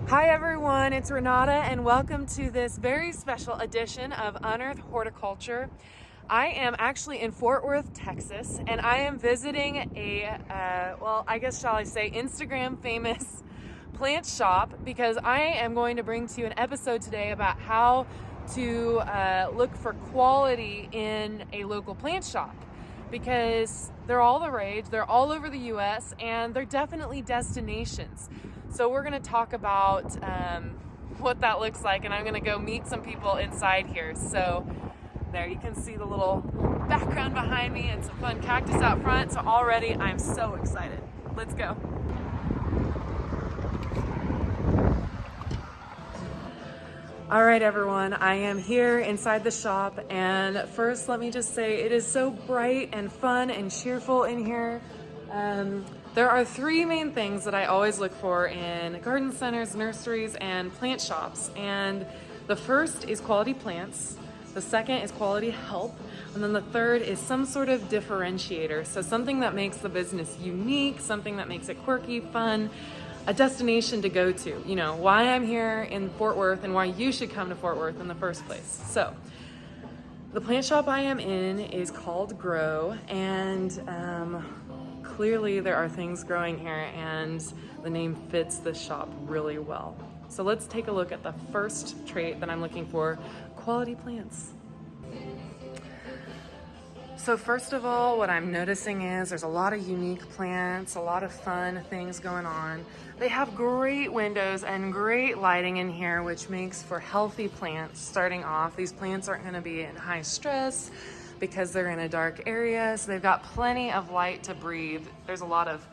Hi everyone, it's Renata and welcome to this very special edition of Unearth Horticulture. I am actually in Fort Worth, Texas, and I am visiting shall I say, Instagram famous plant shop because I am going to bring to you an episode today about how to look for quality in a local plant shop, because they're all the rage, they're all over the US, and they're definitely destinations. So we're going to talk about what that looks like, and I'm going to go meet some people inside here. So there you can see the little background behind me and some fun cactus out front. So already I'm so excited. Let's go. All right, everyone, I am here inside the shop, and first let me just say it is so bright and fun and cheerful in here. There are three main things that I always look for in garden centers, nurseries, and plant shops. And the first is quality plants, the second is quality help, and then the third is some sort of differentiator. So something that makes the business unique, something that makes it quirky, fun, a destination to go to. You know, why I'm here in Fort Worth and why you should come to Fort Worth in the first place. So the plant shop I am in is called Grow, and clearly there are things growing here, and the name fits the shop really well. So let's take a look at the first trait that I'm looking for: quality plants. So first of all, what I'm noticing is there's a lot of unique plants, a lot of fun things going on. They have great windows and great lighting in here, which makes for healthy plants starting off. These plants aren't going to be in high stress because they're in a dark area, so they've got plenty of light to breathe. There's a lot of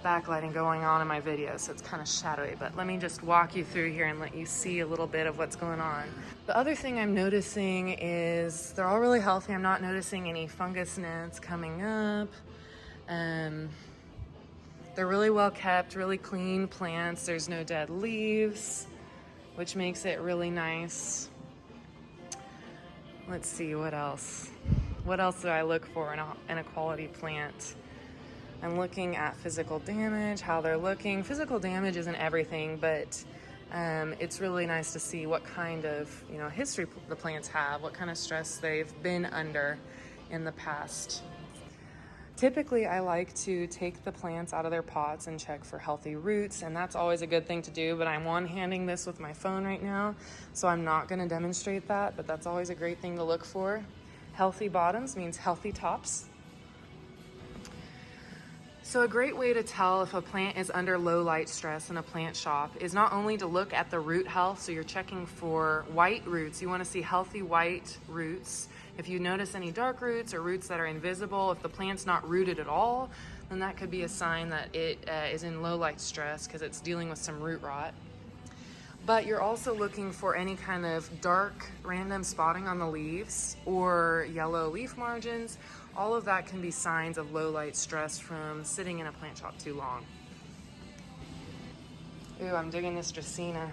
backlighting going on in my video, so it's kind of shadowy, but let me just walk you through here and let you see a little bit of what's going on. The other thing I'm noticing is they're all really healthy. I'm not noticing any fungus gnats coming up. They're really well kept, really clean plants. There's no dead leaves, which makes it really nice. Let's see, what else? What else do I look for in a quality plant? I'm looking at physical damage, how they're looking. Physical damage isn't everything, but it's really nice to see what kind of history the plants have, what kind of stress they've been under in the past. Typically, I like to take the plants out of their pots and check for healthy roots, and that's always a good thing to do, but I'm one-handing this with my phone right now, so I'm not going to demonstrate that, but that's always a great thing to look for. Healthy bottoms means healthy tops. So a great way to tell if a plant is under low light stress in a plant shop is not only to look at the root health, so you're checking for white roots. You want to see healthy white roots. If you notice any dark roots or roots that are invisible, if the plant's not rooted at all, then that could be a sign that it is in low light stress because it's dealing with some root rot. But you're also looking for any kind of dark random spotting on the leaves or yellow leaf margins. All of that can be signs of low light stress from sitting in a plant shop too long. Ooh, I'm digging this Dracaena.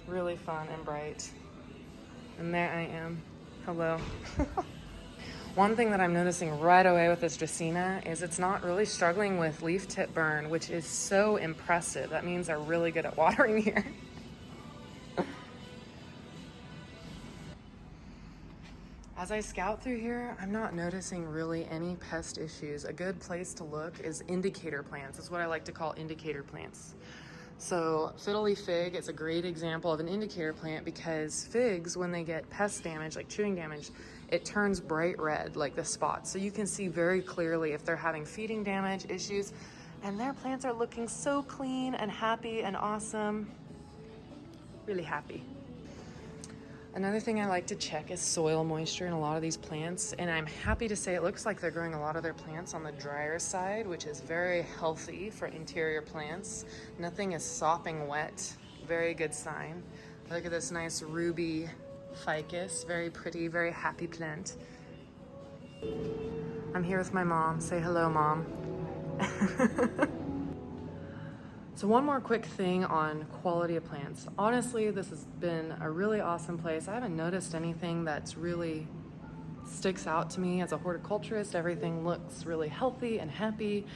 Really fun and bright. And there I am. Hello. One thing that I'm noticing right away with this Dracaena is it's not really struggling with leaf tip burn, which is so impressive. That means they're really good at watering here. As I scout through here, I'm not noticing really any pest issues. A good place to look is indicator plants. That's what I like to call indicator plants. So fiddle leaf fig is a great example of an indicator plant because figs, when they get pest damage, like chewing damage, it turns bright red like the spots. So you can see very clearly if they're having feeding damage issues, and their plants are looking so clean and happy and awesome. Really happy. Another thing I like to check is soil moisture in a lot of these plants, and I'm happy to say it looks like they're growing a lot of their plants on the drier side, which is very healthy for interior plants. Nothing is sopping wet. Very good sign. Look at this nice ruby ficus. Very pretty, very happy plant. I'm here with my mom. Say hello, Mom. So one more quick thing on quality of plants. Honestly, this has been a really awesome place. I haven't noticed anything that's really sticks out to me as a horticulturist. Everything looks really healthy and happy.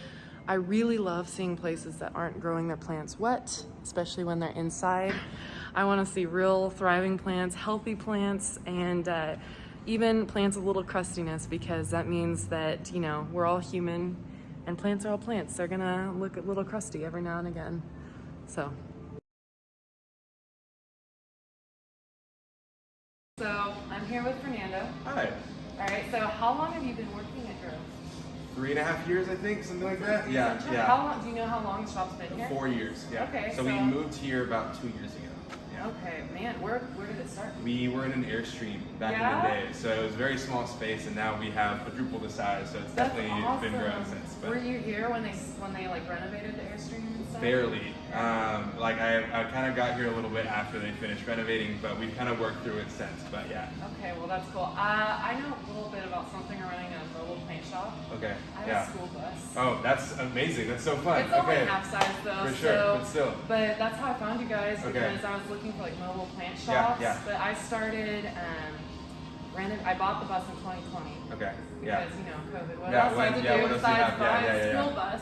I really love seeing places that aren't growing their plants wet, especially when they're inside. I want to see real thriving plants, healthy plants, and even plants with a little crustiness, because that means that, you know, we're all human and plants are all plants. They're gonna look a little crusty every now and again. So I'm here with Fernando. Hi. All right, so how long have you been working at Grove? 3.5 years, I think, something like that. Yeah, yeah. How long, do you know how long the shop's been here? 4 years, yeah. Okay, so we moved here about 2 years ago. Yeah. Okay, man, where did it start? We were in an Airstream back in the day, so it was a very small space, and now we have quadrupled the size, so it's definitely been grown since. But were you here when they like renovated the Airstream and stuff? barely. Like I kind of got here a little bit after they finished renovating, but we've kind of worked through it since. But yeah. Okay, well that's cool. I know a little bit about something running a mobile plant shop. Okay. I have a school bus. Oh, that's amazing. That's so fun. It's only half size though. For sure, but still. But that's how I found you guys, because I was looking for like mobile plant shops. Yeah. But I started I bought the bus in 2020. Okay. Because you know COVID. What Yeah, else I had to do besides buy a school yeah. bus?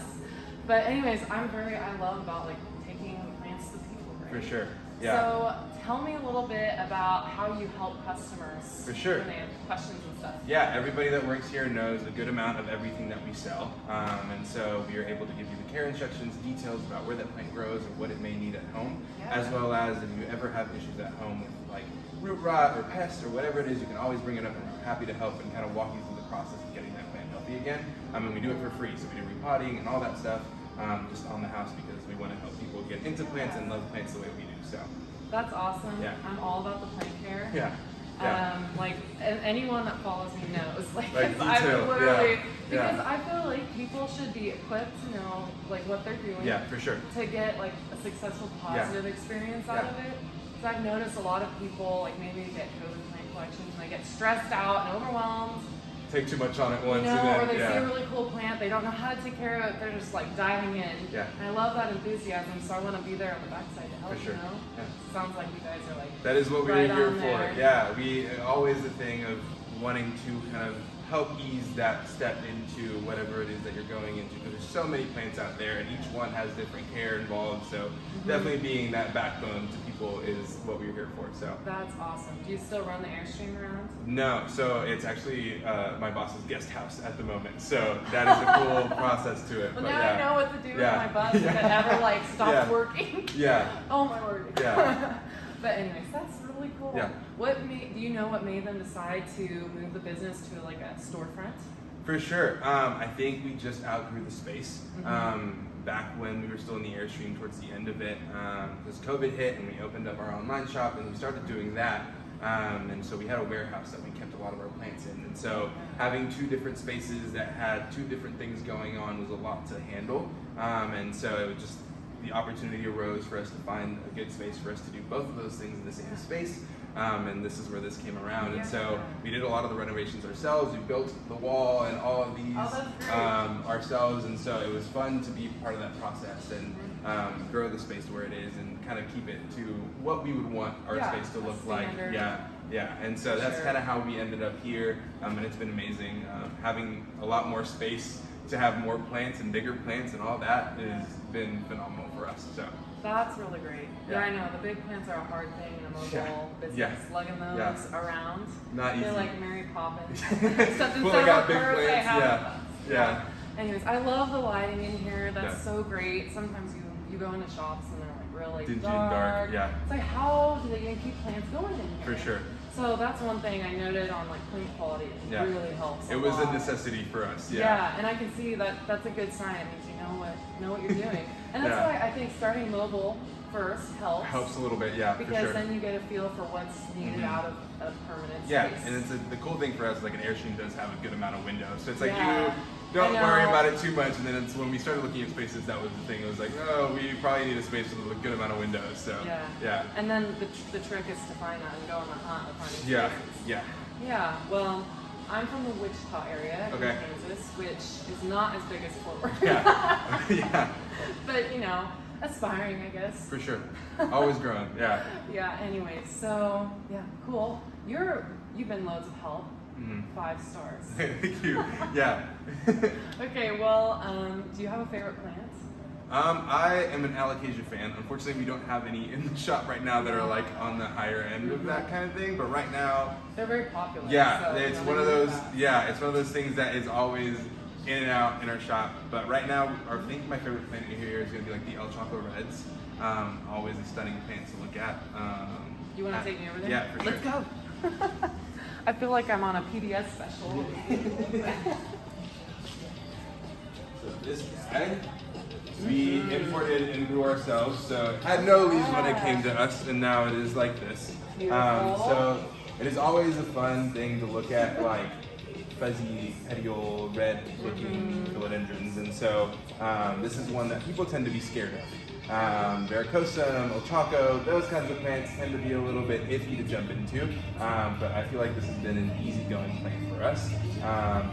But anyways, I love about like taking plants to people. Right? For sure. Yeah. So tell me a little bit about how you help customers. For sure. When they have questions and stuff. Yeah, everybody that works here knows a good amount of everything that we sell, and so we are able to give you the care instructions, details about where that plant grows and what it may need at home, as well as if you ever have issues at home with like root rot or pests or whatever it is, you can always bring it up, and we're happy to help and kind of walk you through the process of getting that plant healthy again. And we do it for free, so we do repotting and all that stuff just on the house, because we want to help people get into plants and love plants the way we do. So that's awesome. Yeah. I'm all about the plant care. Yeah. Like anyone that follows me knows, like detail. I literally, Yeah. because I feel like people should be equipped to know like what they're doing. Yeah, for sure. To get like a successful, positive experience out of it. Because I've noticed a lot of people, like maybe get COVID plant collections and they get stressed out and overwhelmed. Take too much on at once, You know, and then, or they see a really cool plant, they don't know how to take care of it, they're just like diving in. Yeah. And I love that enthusiasm, so I want to be there on the backside to help. For sure. You know? Yeah. Sounds like you guys are like. That is what right we're here on for. there. Yeah, we always the thing of wanting to kind of help ease that step into whatever it is that you're going into, because there's so many plants out there and each one has different care involved, so definitely being that backbone to people is what we're here for. So that's awesome. Do you still run the Airstream around? No, so it's actually my boss's guest house at the moment, so that is a cool process to it. Well, but now yeah. I know what to do with my bus if it ever like stops working. Yeah. Oh my word. Yeah. But anyways, that's really cool. Yeah. Do you know what made them decide to move the business to like a storefront? For sure. I think we just outgrew the space. Back when we were still in the Airstream towards the end of it, because COVID hit and we opened up our online shop and we started doing that. And so we had a warehouse that we kept a lot of our plants in. And so having two different spaces that had two different things going on was a lot to handle. And so it was just, the opportunity arose for us to find a good space for us to do both of those things in the same space. And this is where this came around. And so we did a lot of the renovations ourselves. We built the wall and all of these ourselves. And so it was fun to be part of that process and grow the space to where it is and kind of keep it to what we would want our space to look like. Yeah. And so that's kind of how we ended up here. And it's been amazing having a lot more space to have more plants and bigger plants and all that has been phenomenal for us. So that's really great. Yeah, I know the big plants are a hard thing in a mobile business. Lugging those around. Not easy. They're like Mary Poppins. Well, they got big plants. Yeah. Anyways, I love the lighting in here. That's so great. Sometimes you go into shops and they're like really dingy dark. And dark. Yeah. It's like, how do they even keep plants going in here? For sure. So that's one thing I noted on like plant quality. It really helps. It was a necessity for us. Yeah, and I can see that that's a good sign. It means you know what you're doing. And that's why I think starting mobile first helps. Helps a little bit, yeah, because for sure. then you get a feel for what's needed out of a permanent space. Yeah, and it's the cool thing for us, like an Airstream does have a good amount of windows. So it's like you don't worry about it too much, and then it's when we started looking at spaces, that was the thing. It was like, oh, we probably need a space with a good amount of windows. So yeah. And then the trick is to find that and go on the hunt of finding spaces. Yeah, well, I'm from the Wichita area in Kansas, which is not as big as Fort Worth. But aspiring, I guess. For sure. Always growing. Yeah. Anyways, so cool. You've been loads of help 5 stars. Thank you. Yeah. Okay, well, do you have a favorite plant? I am an alocasia fan. Unfortunately, we don't have any in the shop right now that are like on the higher end of that kind of thing. But right now, they're very popular. yeah, so, it's one of those. Yeah, it's one of those things that is always in and out in our shop. But right now, I think my favorite plant here is going to be like the El Choco Reds. Always a stunning plant to look at. You want to take me over there? Yeah, for sure. Let's go. I feel like I'm on a PBS special. So this guy, we imported and grew ourselves, so it had no leaves when it came to us, and now it is like this. So it is always a fun thing to look at, like fuzzy, petiole, red-looking philodendrons, and so this is one that people tend to be scared of. Varicosum, El Choco, those kinds of plants tend to be a little bit iffy to jump into, but I feel like this has been an easygoing plant for us.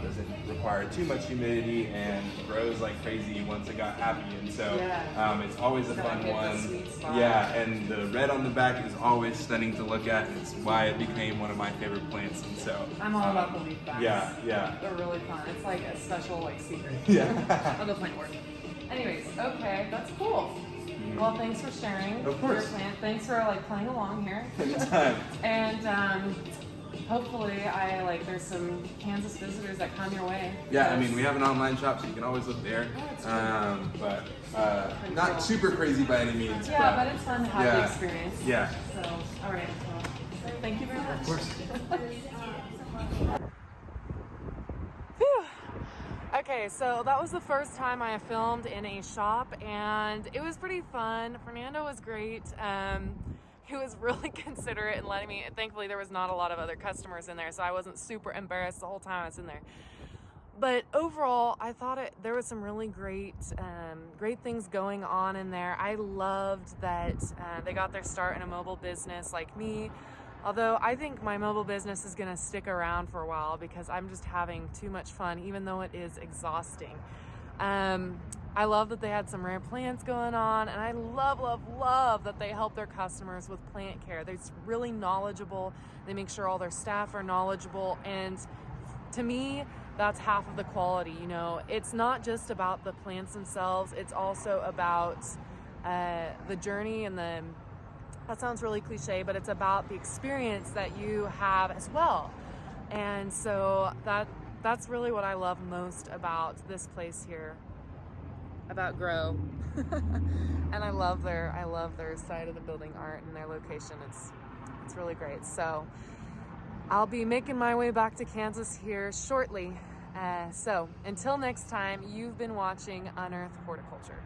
Doesn't require too much humidity and grows like crazy once it got happy, and so it's always a fun one. Yeah, and the red on the back is always stunning to look at, and it's why it became one of my favorite plants. And so I'm all about the leaf backs. Yeah. They're really fun. It's like a special secret. Yeah. Of the plant work. Anyways, okay, that's cool. Well, thanks for sharing Of course. your plant. Thanks for playing along here. Anytime. And hopefully, there's some Kansas visitors that come your way. Yeah, I mean, we have an online shop, so you can always look there. But not super crazy by any means. Yeah, but it's fun to have the experience. Yeah. So, all right. Well, thank you very much. Of course. Phew. Okay, so that was the first time I filmed in a shop, and it was pretty fun. Fernando was great. He was really considerate in letting me. Thankfully, there was not a lot of other customers in there, so I wasn't super embarrassed the whole time I was in there. But overall, I thought there was some really great things going on in there. I loved that they got their start in a mobile business like me. Although I think my mobile business is going to stick around for a while because I'm just having too much fun, even though it is exhausting. I love that they had some rare plants going on, and I love that they help their customers with plant care. They're really knowledgeable. They make sure all their staff are knowledgeable, and to me, that's half of the quality. It's not just about the plants themselves. It's also about the journey and that sounds really cliche, but it's about the experience that you have as well. And so that's really what I love most about this place here, about Grow. And I love their side of the building art and their location. It's really great. So I'll be making my way back to Kansas here shortly. So until next time, you've been watching Unearth Horticulture.